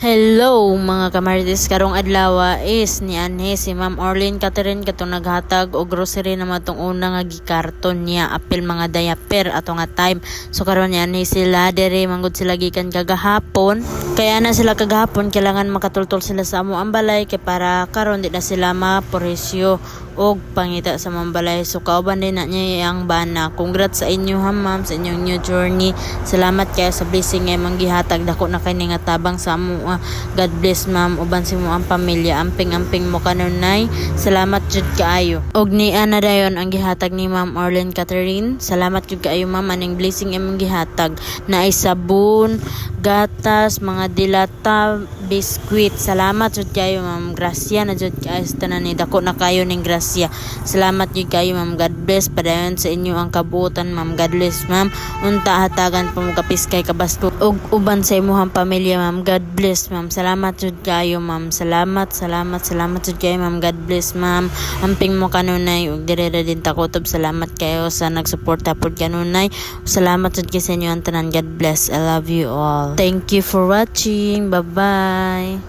Hello mga kamarites, karong adlaw is ni Anhe si Ma'am Orlene Catherine katong naghatag og grocery na matong una nga gikarton niya apil mga diaper ato nga time. So karon ni Anhe sila dere manggod sila gikan kagahapon. Kaya na sila kagahapon kailangan makatultol sila sa amo ang balay kay para karon di na sila maporisyo og pangita sa mambalay. So kauban din na niya ang bana. Congrats sa inyo ha ma'am sa inyong new journey. Salamat kayo sa blessing nga manggihatag dako na kay nga tabang sa amo. God bless ma'am uban si mo ang pamilya amping mo kanunay. Salamat jud kaayo. Og ni ana dayon ang gihatag ni Ma'am Orlene Catherine. Salamat jud kaayo ma'am aning blessing imong gihatag. Naay sabon, gatas, mga dilata, biskwit. Salamat jud kayo ma'am. Grasya na jud kaayo sa tanan ni dako na kayo ning grasya. Salamat jud kayo ma'am. God bless padayon sa inyo ang kabuotan ma'am. God bless ma'am. Unta hatagan pa mo kapiskay kabasto og uban sa imong pamilya ma'am. God bless ma'am. Salamat jud kayo ma'am. Salamat jud kayo ma'am. God bless ma'am. Amping mo kanunay ug dire din takotob. Salamat kayo sa nagsuporta pod kanunay. Salamat jud kay sa inyo ang tanan. God bless. I love you all. Thank you for watching. Bye bye.